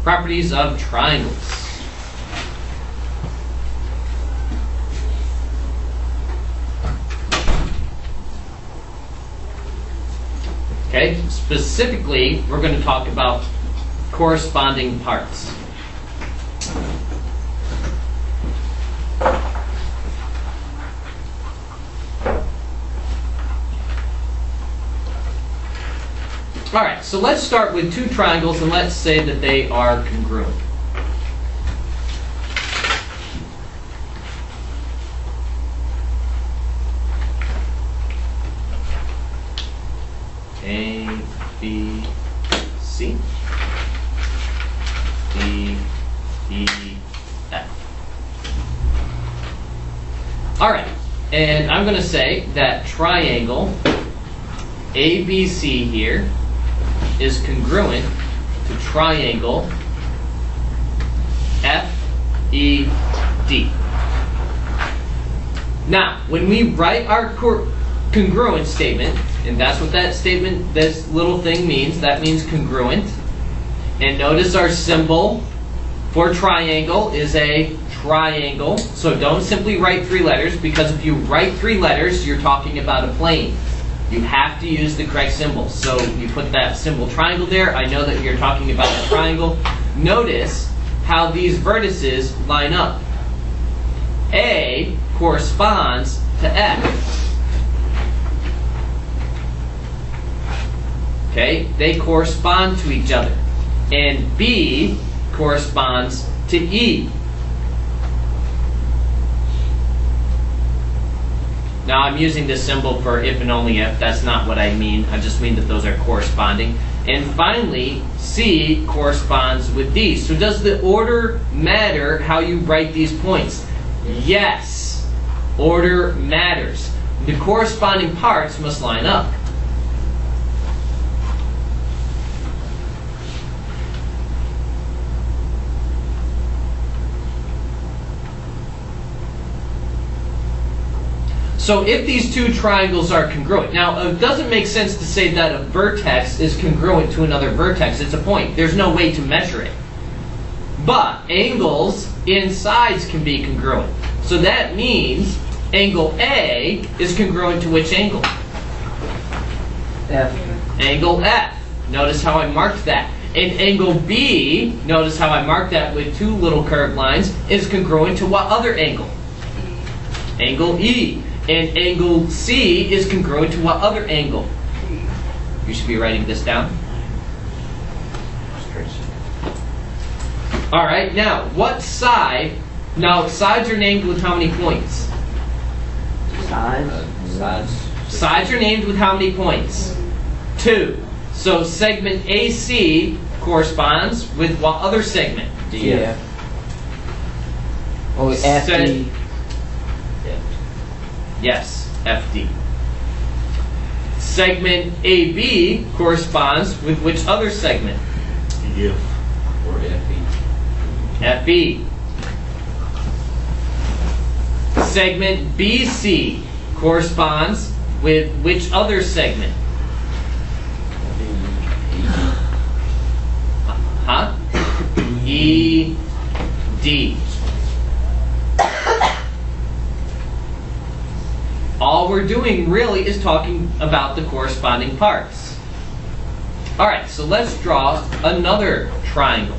Properties of triangles. Okay, specifically, we're going to talk about corresponding parts. All right, so let's start with two triangles and let's say that they are congruent. A, B, C, D, E, F. All right, and I'm going to say that triangle ABC here is congruent to triangle FED. Now, when we write our congruent statement, and that's what that statement, this little thing means, that means congruent. And notice our symbol for triangle is a triangle. So don't simply write 3 letters, because if you write 3 letters, you're talking about a plane. You have to use the correct symbol. So you put that symbol triangle there. I know that you're talking about a triangle. Notice how these vertices line up. A corresponds to F. Okay, they correspond to each other. And B corresponds to E. Now I'm using this symbol for if and only if. That's not what I mean. I just mean that those are corresponding. And finally, C corresponds with D. So does the order matter how you write these points? Yes. Order matters. The corresponding parts must line up. So if these two triangles are congruent, now it doesn't make sense to say that a vertex is congruent to another vertex. It's a point. There's no way to measure it. But angles in sides can be congruent. So that means angle A is congruent to which angle? F. Angle F. Notice how I marked that. And angle B, notice how I marked that with 2 little curved lines, is congruent to what other angle? Angle E. And angle C is congruent to what other angle? You should be writing this down. All right, now, what side? Now, sides are named with how many points? Sides are named with how many points? 2. So segment AC corresponds with what other segment? DF. Oh, FD. Yes, FD. Segment AB corresponds with which other segment? EF or FE. FE. Segment BC corresponds with which other segment? Huh? ED. All we're doing really is talking about the corresponding parts. All right, so let's draw another triangle.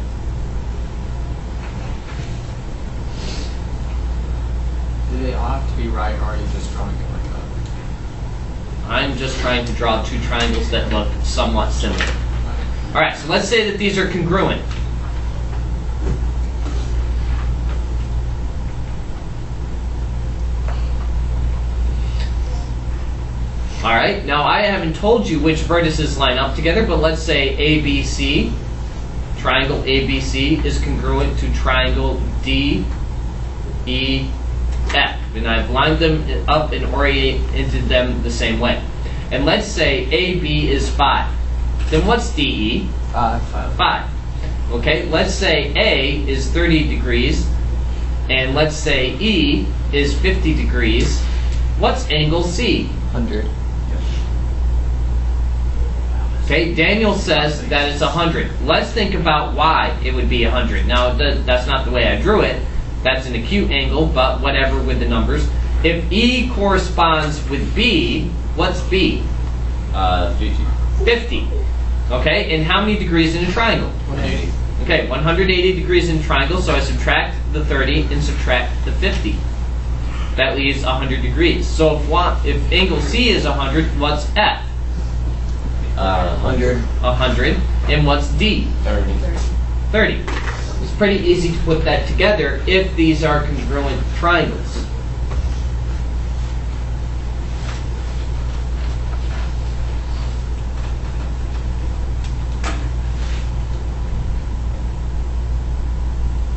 Do they all have to be right, or are you just drawing it like that? I'm just trying to draw 2 triangles that look somewhat similar. All right, so let's say that these are congruent. All right, now I haven't told you which vertices line up together, but let's say ABC, triangle ABC is congruent to triangle DEF. And I've lined them up and oriented them the same way. And let's say AB is 5. Then what's DE? 5. 5. Okay, let's say A is 30 degrees, and let's say E is 50 degrees. What's angle C? 100. Okay, Daniel says that it's 100. Let's think about why it would be 100. Now, that's not the way I drew it. That's an acute angle, but whatever with the numbers. If E corresponds with B, what's B? 50. 50. Okay, and how many degrees in a triangle? 180. Okay, 180 degrees in a triangle, so I subtract the 30 and subtract the 50. That leaves 100 degrees. So if angle C is 100, what's F? 100. 100. And what's D? 30. 30. It's pretty easy to put that together if these are congruent triangles.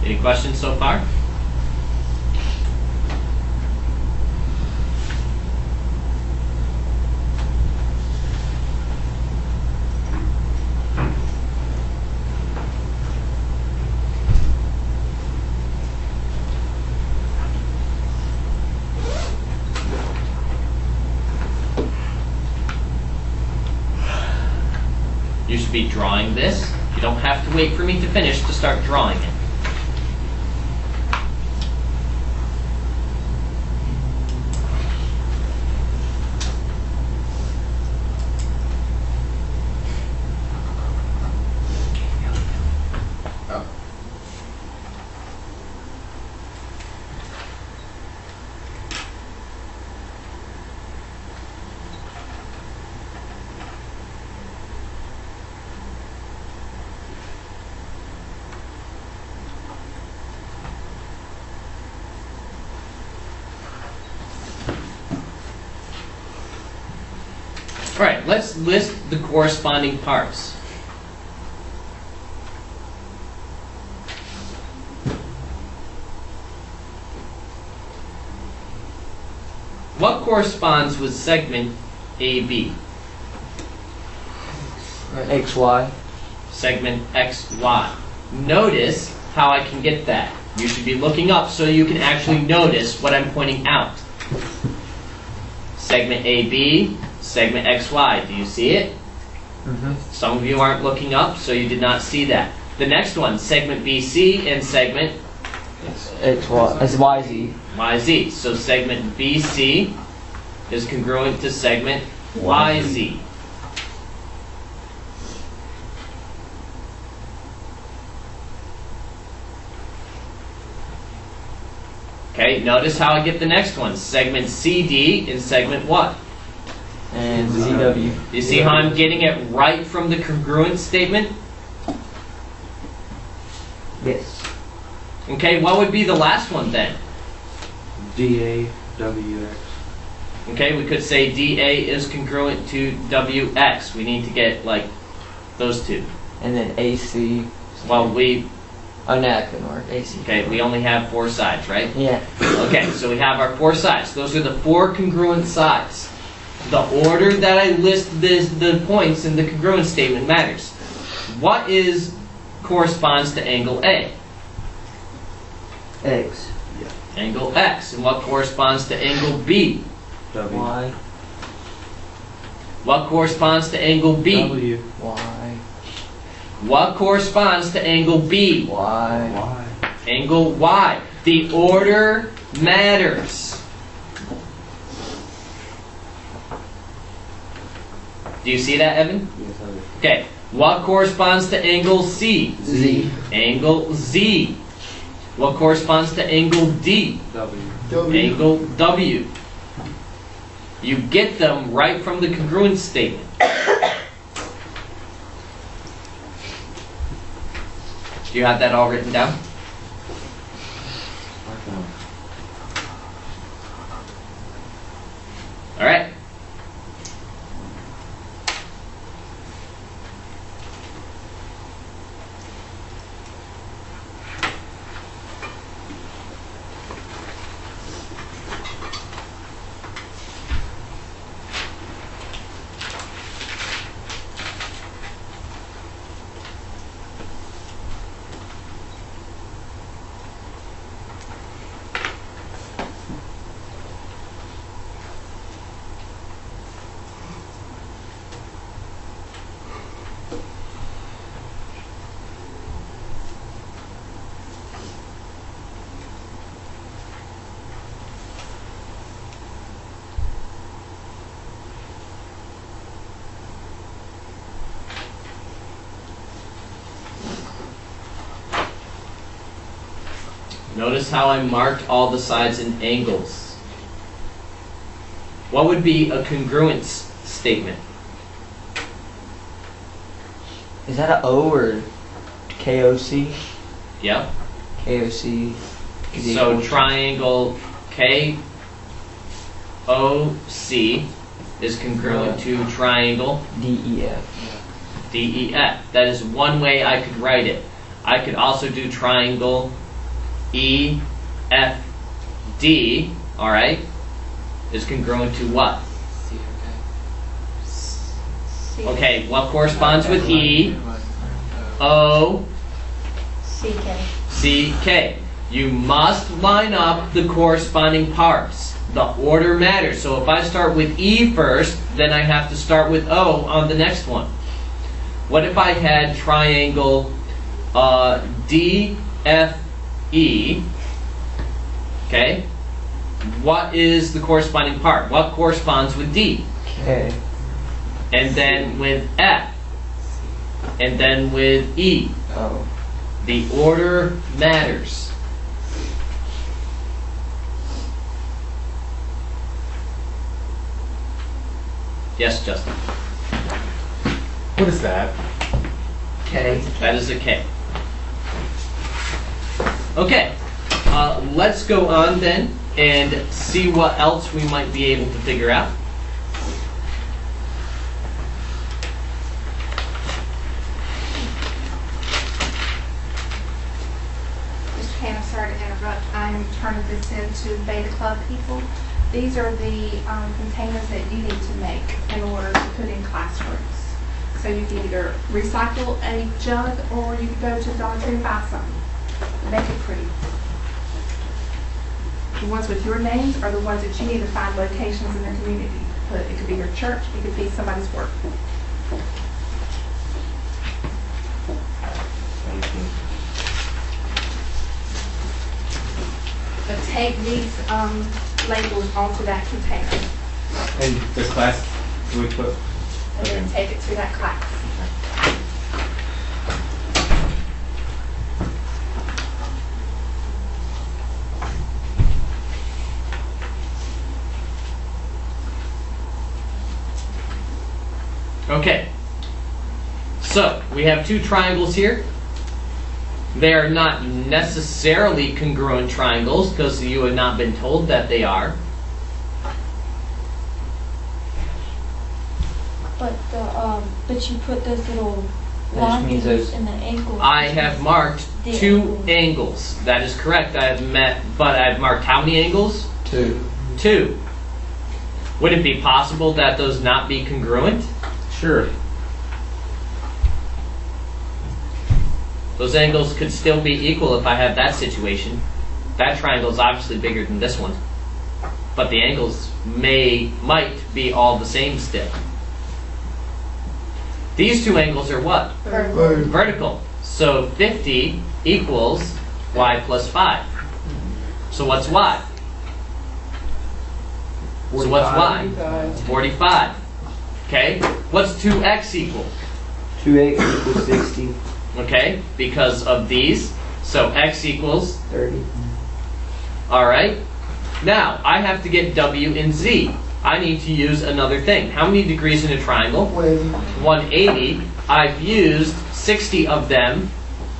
Any questions so far? You should be drawing this. You don't have to wait for me to finish to start drawing it. Alright, let's list the corresponding parts. What corresponds with segment AB? XY. Segment XY. Notice how I can get that. You should be looking up so you can actually notice what I'm pointing out. Segment AB, segment XY. Do you see it? Some of you aren't looking up, so you did not see that. The next one, segment BC and segment XY. It's YZ. YZ. So segment BC is congruent to segment YZ. Okay, notice how I get the next one. Segment CD and segment what? And ZW. You see how I'm getting it right from the congruent statement? Yes. Okay, what would be the last one then? DAWX. Okay, we could say DA is congruent to WX. We need to get like those two. And then AC. Well, Oh, no, that couldn't work. AC. okay, we only have 4 sides, right? Yeah. Okay, so we have our 4 sides. Those are the 4 congruent sides. The order that I list the points in the congruent statement matters. What corresponds to angle A? X. Angle X. And what corresponds to angle B? W. Y. What corresponds to angle B? W. Y. What corresponds to angle B? Y. Y. Angle Y. The order matters. Do you see that, Evan? Yes, I do. Okay. What corresponds to angle C? Z. Angle Z. What corresponds to angle D? W. Angle W. You get them right from the congruent statement. Do you have that all written down? All right. Notice how I marked all the sides in angles. What would be a congruence statement? Is that a O or KOC? Yep. KOC. is So equal to- triangle KOC is congruent to triangle DEF. DEF. That is one way I could write it. I could also do triangle EFD, all right, is congruent to what? C. Okay, what corresponds with E? O, CK. CK. You must line up the corresponding parts. The order matters. So if I start with E first, then I have to start with O on the next one. What if I had triangle DFE? Okay. What is the corresponding part? What corresponds with D? K. And then with F. And then with E. O. The order matters. Yes, Justin. What is that? K. That is a K. Okay, let's go on then and see what else we might be able to figure out. Mr. Kane, I'm sorry to interrupt. I'm turning this into Beta Club people. These are the containers that you need to make in order to put in classrooms. So you can either recycle a jug or you can go to Dollar Tree and buy some. Make it pretty. The ones with your names are the ones that you need to find locations in the community. But it could be your church, it could be somebody's work. But take these labels onto that container And this class, do we put? and then take it to that class. Okay, so we have two triangles here. They are not necessarily congruent triangles because you have not been told that they are. But you put those little That line just means figures those- in the angles. I have marked The two angles. angles. That is correct. But I've marked how many angles? 2. Two. Would it be possible that those not be congruent? Sure. Those angles could still be equal if I have that situation. That triangle is obviously bigger than this one. But the angles might be all the same still. These two angles are what? Vertical. So 50 equals y plus 5. So what's y? So what's y? 45. Okay? What's 2x equal? 2x equals 60. Okay? Because of these. So x equals, 30. all right? Now, I have to get w and z. I need to use another thing. How many degrees in a triangle? 180. I've used 60 of them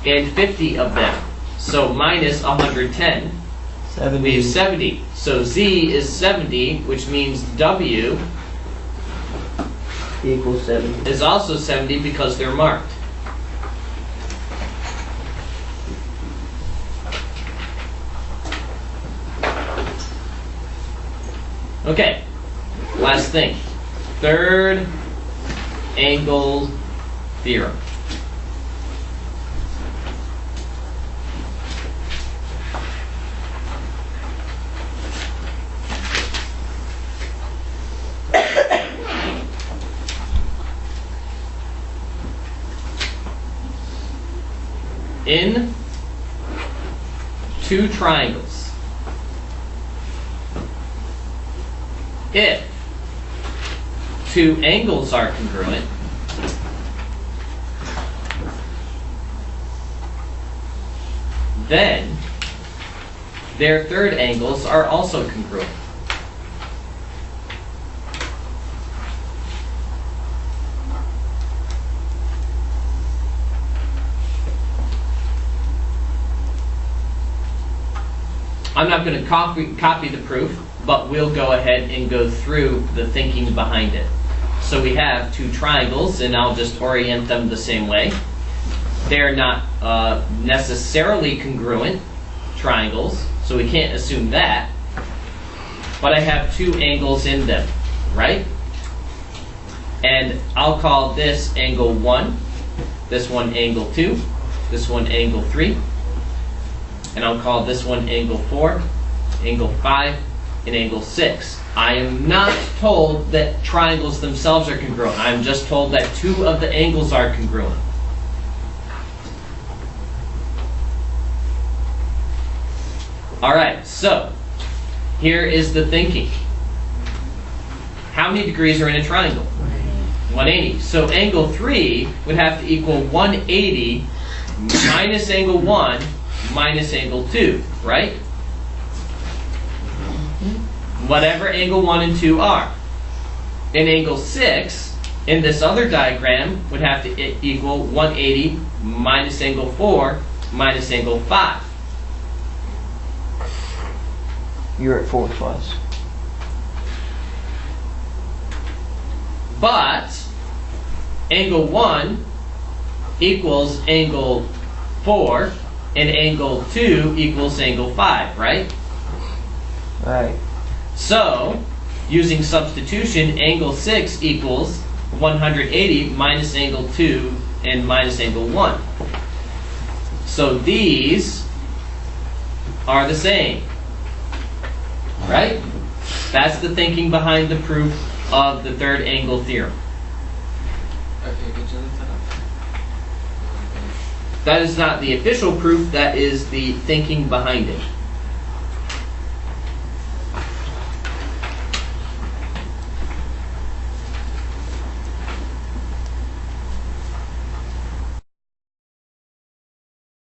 and 50 of them. So minus 110 70. leaves 70. So z is 70, which means w equals 70. is also 70 because they're marked. Okay, last thing. Third angle theorem. In two triangles, if two angles are congruent, then their third angles are also congruent. I'm not going to copy the proof, but we'll go ahead and go through the thinking behind it. So we have two triangles, and I'll just orient them the same way. They're not necessarily congruent triangles, so we can't assume that. But I have two angles in them, right? And I'll call this angle 1, this one angle 2, this one angle 3. And I'll call this one angle 4, angle 5, and angle 6. I am not told that triangles themselves are congruent. I'm just told that two of the angles are congruent. All right, so here is the thinking. How many degrees are in a triangle? 180. So angle 3 would have to equal 180 minus angle 1 minus angle 2, right? Whatever angle 1 and 2 are. And angle 6 in this other diagram would have to equal 180 minus angle 4 minus angle 5. You're at 4 plus. But angle 1 equals angle 4 and angle 2 equals angle 5, right? Right. So, using substitution, angle 6 equals 180 minus angle 2 and minus angle 1. So these are the same, right? That's the thinking behind the proof of the third angle theorem. Okay, could you lift that up? That is not the official proof, that is the thinking behind it.